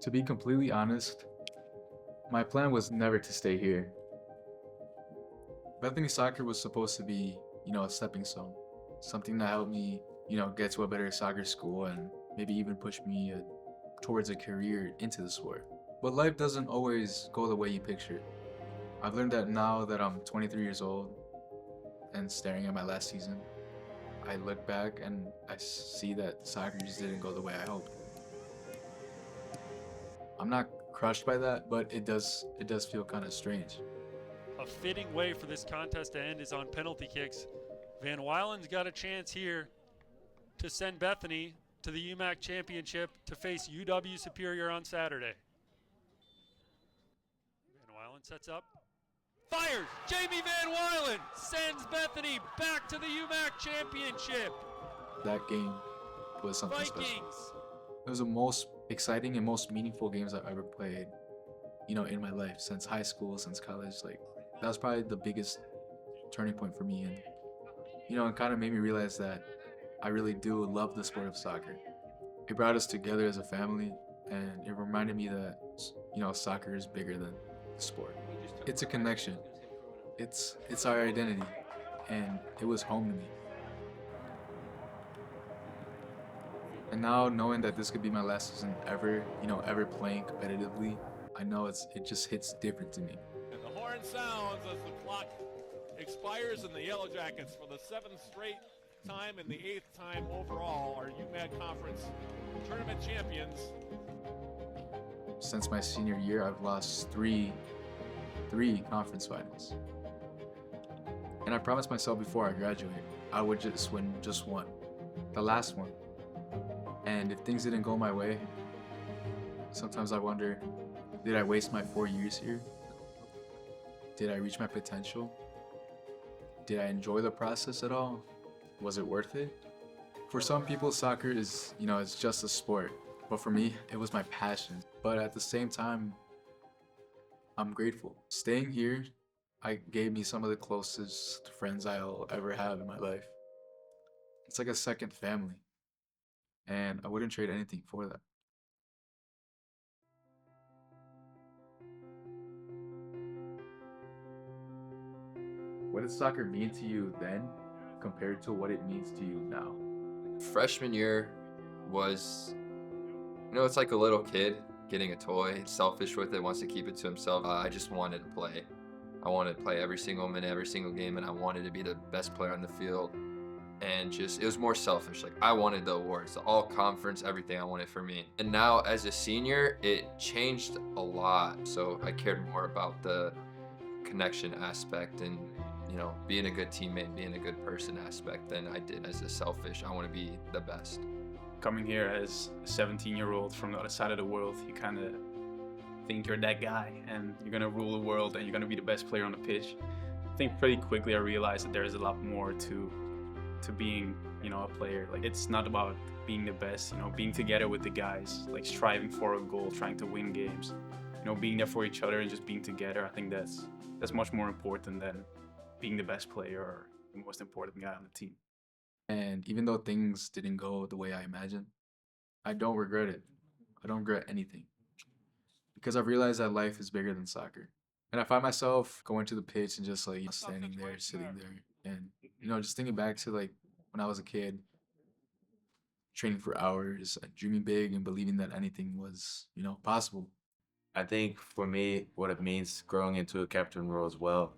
To be completely honest, my plan was never to stay here. Bethany soccer was supposed to be, a stepping stone, something that helped me, get to a better soccer school and maybe even push me towards a career into the sport. But life doesn't always go the way you picture. I've learned that now that I'm 23 years old and staring at my last season, I look back and I see that soccer just didn't go the way I hoped. I'm not crushed by that, but it does feel kind of strange. A fitting way for this contest to end is on penalty kicks. Van Wijland's got a chance here to send Bethany to the UMAC championship to face UW Superior on Saturday. Van Wijland sets up, fires! Jamie Van Wijland sends Bethany back to the UMAC championship. That game was something Vikings. special. It was the most exciting and most meaningful games I've ever played, in my life, since high school, since college. That was probably the biggest turning point for me, and it kind of made me realize that I really do love the sport of soccer. It brought us together as a family, and it reminded me that soccer is bigger than the sport. It's a connection. It's our identity, and it was home to me. And now knowing that this could be my last season ever playing competitively, I know it just hits different to me. And the horn sounds as the clock expires, and the Yellow Jackets, for the 7th straight time and the 8th time overall, are UMAC Conference tournament champions. Since my senior year, I've lost three conference finals. And I promised myself before I graduate, I would just win just one, the last one. And if things didn't go my way, sometimes I wonder, did I waste my 4 years here? Did I reach my potential? Did I enjoy the process at all? Was it worth it? For some people, soccer is, it's just a sport. But for me, it was my passion. But at the same time, I'm grateful. Staying here, gave me some of the closest friends I'll ever have in my life. It's like a second family. And I wouldn't trade anything for that. What did soccer mean to you then compared to what it means to you now? Freshman year was, it's like a little kid getting a toy, selfish with it, wants to keep it to himself. I just wanted to play. I wanted to play every single minute, every single game, and I wanted to be the best player on the field. And it was more selfish. I wanted the awards, the all conference, everything I wanted for me. And now as a senior, it changed a lot. So I cared more about the connection aspect and, being a good teammate, being a good person aspect than I did as a selfish, I want to be the best. Coming here as a 17-year-old from the other side of the world, you kind of think you're that guy and you're going to rule the world and you're going to be the best player on the pitch. I think pretty quickly I realized that there's a lot more to being, a player. It's not about being the best, being together with the guys, striving for a goal, trying to win games, being there for each other and just being together. I think that's much more important than being the best player or the most important guy on the team. And even though things didn't go the way I imagined, I don't regret it. I don't regret anything. Because I've realized that life is bigger than soccer. And I find myself going to the pitch and just standing there, sitting there. And, just thinking back to when I was a kid, training for hours, dreaming big and believing that anything was, possible. I think for me, what it means growing into a captain role as well,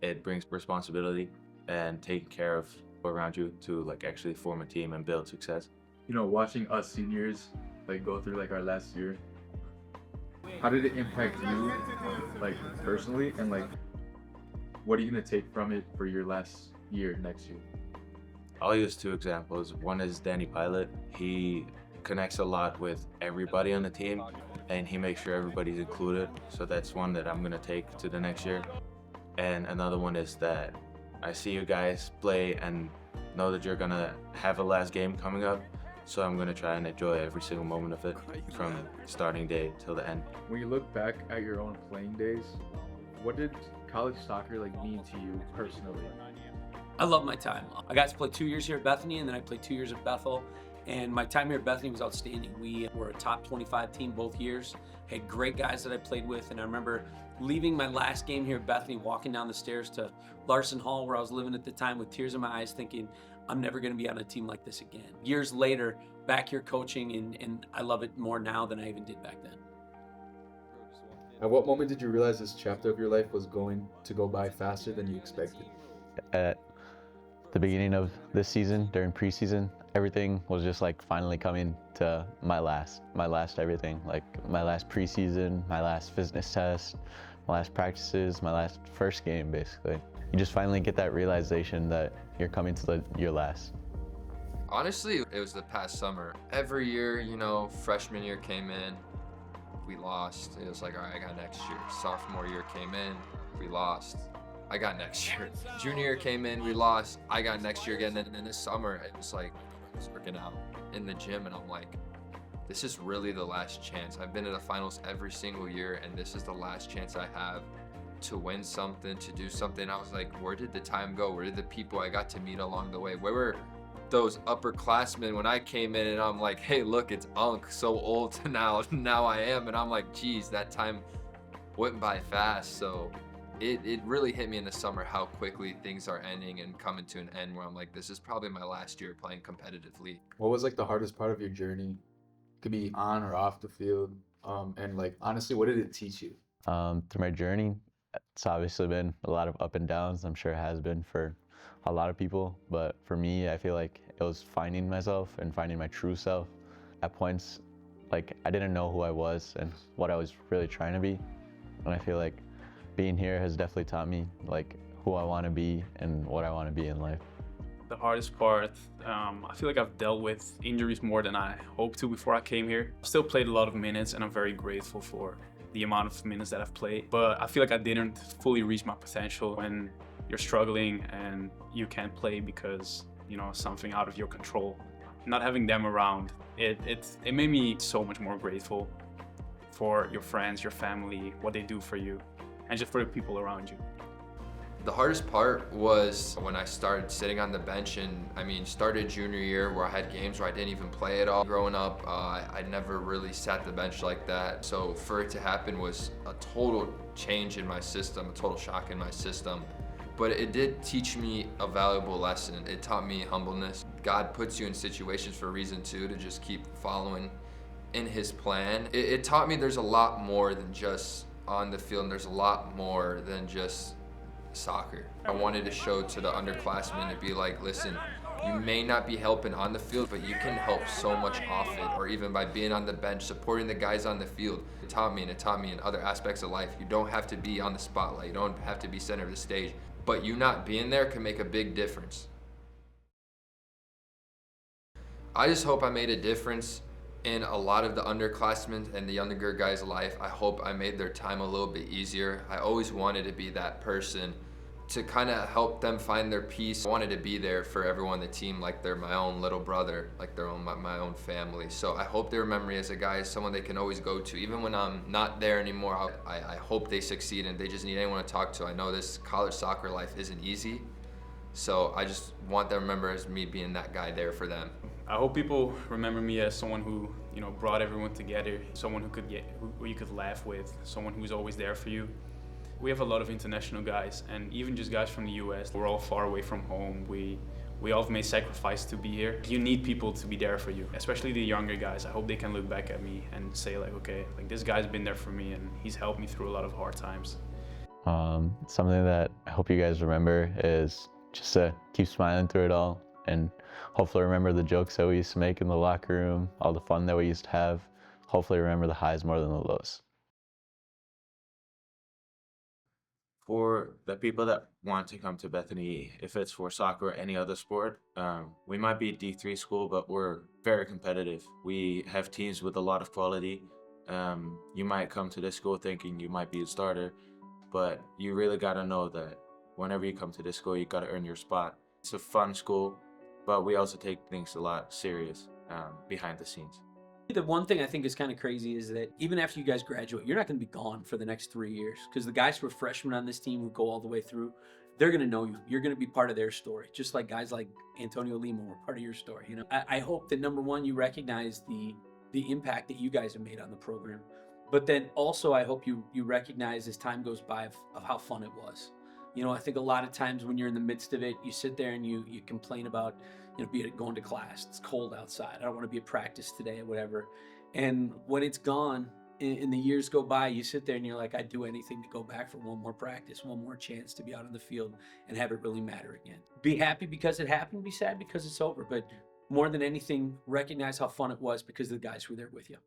it brings responsibility and taking care of around you to actually form a team and build success. Watching us seniors go through our last year, how did it impact you personally, and what are you gonna take from it for your last year next year? I'll use two examples. One is Danny Pilot. He connects a lot with everybody on the team and he makes sure everybody's included. So that's one that I'm gonna take to the next year. And another one is that I see you guys play and know that you're gonna have a last game coming up. So I'm gonna try and enjoy every single moment of it from starting day till the end. When you look back at your own playing days, what did college soccer mean to you personally? I love my time. I got to play 2 years here at Bethany, and then I played 2 years at Bethel. And my time here at Bethany was outstanding. We were a top 25 team both years. Had great guys that I played with, and I remember leaving my last game here at Bethany, walking down the stairs to Larson Hall, where I was living at the time, with tears in my eyes, thinking, I'm never going to be on a team like this again. Years later, back here coaching, and I love it more now than I even did back then. At what moment did you realize this chapter of your life was going to go by faster than you expected? At the beginning of this season, during preseason, everything was just like finally coming to my last everything. Like my last preseason, my last fitness test, my last practices, my last first game, basically. You just finally get that realization that you're coming to your last. Honestly, it was the past summer. Every year, you know, freshman year came in, we lost. It was like, all right, I got next year. Sophomore year came in, we lost. I got next year. Junior year came in, we lost. I got next year again. And then this summer, it was like, I was working out in the gym, and I'm like, this is really the last chance. I've been to the finals every single year, and this is the last chance I have to win something, to do something. I was like, where did the time go? Where did the people I got to meet along the way? Where were those upperclassmen when I came in, and I'm like, hey, look, it's Unk, so old to now I am. And I'm like, geez, that time went by fast. So it really hit me in the summer how quickly things are ending and coming to an end, where I'm like, this is probably my last year playing competitively. What was like the hardest part of your journey? Could be on or off the field. And like, honestly, what did it teach you? Through my journey, it's obviously been a lot of up and downs. I'm sure it has been for a lot of people, but for me, I feel like it was finding myself and finding my true self. At points, like, I didn't know who I was and what I was really trying to be. And I feel like being here has definitely taught me like who I want to be and what I want to be in life. The hardest part, I feel like I've dealt with injuries more than I hoped to before I came here. I've still played a lot of minutes, and I'm very grateful for the amount of minutes that I've played. But I feel like I didn't fully reach my potential. When you're struggling and you can't play because, you know, something out of your control, not having them around, it made me so much more grateful for your friends, your family, what they do for you, and just for the people around you. The hardest part was when I started sitting on the bench, and started junior year where I had games where I didn't even play at all. Growing up, I never really sat the bench like that. So for it to happen was a total change in my system, a total shock in my system. But it did teach me a valuable lesson. It taught me humbleness. God puts you in situations for a reason too, to just keep following in His plan. It taught me there's a lot more than just on the field, and there's a lot more than just soccer. I wanted to show to the underclassmen to be like, listen, you may not be helping on the field, but you can help so much off it, or even by being on the bench, supporting the guys on the field. It taught me in other aspects of life. You don't have to be on the spotlight. You don't have to be center of the stage, but you not being there can make a big difference. I just hope I made a difference in a lot of the underclassmen and the younger guys' life. I hope I made their time a little bit easier. I always wanted to be that person to kind of help them find their peace. I wanted to be there for everyone on the team like they're my own little brother, like they're my own family. So I hope they remember me as a guy, as someone they can always go to. Even when I'm not there anymore, I hope they succeed, and they just need anyone to talk to. I know this college soccer life isn't easy, so I just want them to remember as me being that guy there for them. I hope people remember me as someone who, you know, brought everyone together, someone who you could laugh with, someone who's always there for you. We have a lot of international guys, and even just guys from the US. We're all far away from home. We all have made sacrifice to be here. You need people to be there for you, especially the younger guys. I hope they can look back at me and say like, okay, like this guy's been there for me, and he's helped me through a lot of hard times. Something that I hope you guys remember is just to keep smiling through it all, and hopefully remember the jokes that we used to make in the locker room, all the fun that we used to have. Hopefully remember the highs more than the lows. For the people that want to come to Bethany, if it's for soccer or any other sport, we might be a D3 school, but we're very competitive. We have teams with a lot of quality. You might come to this school thinking you might be a starter, but you really got to know that whenever you come to this school, you got to earn your spot. It's a fun school, but we also take things a lot serious behind the scenes. The one thing I think is kind of crazy is that even after you guys graduate, you're not going to be gone for the next 3 years, because the guys who are freshmen on this team who go all the way through, they're going to know you. You're going to be part of their story, just like guys like Antonio Lima were part of your story. You know, I hope that number one, you recognize the impact that you guys have made on the program, but then also I hope you recognize as time goes by of how fun it was. You know, I think a lot of times when you're in the midst of it, you sit there and you complain about, you know, be it going to class, it's cold outside, I don't want to be at practice today or whatever. And when it's gone and the years go by, you sit there and you're like, I'd do anything to go back for one more practice, one more chance to be out in the field and have it really matter again. Be happy because it happened, be sad because it's over, but more than anything, recognize how fun it was because of the guys who were there with you.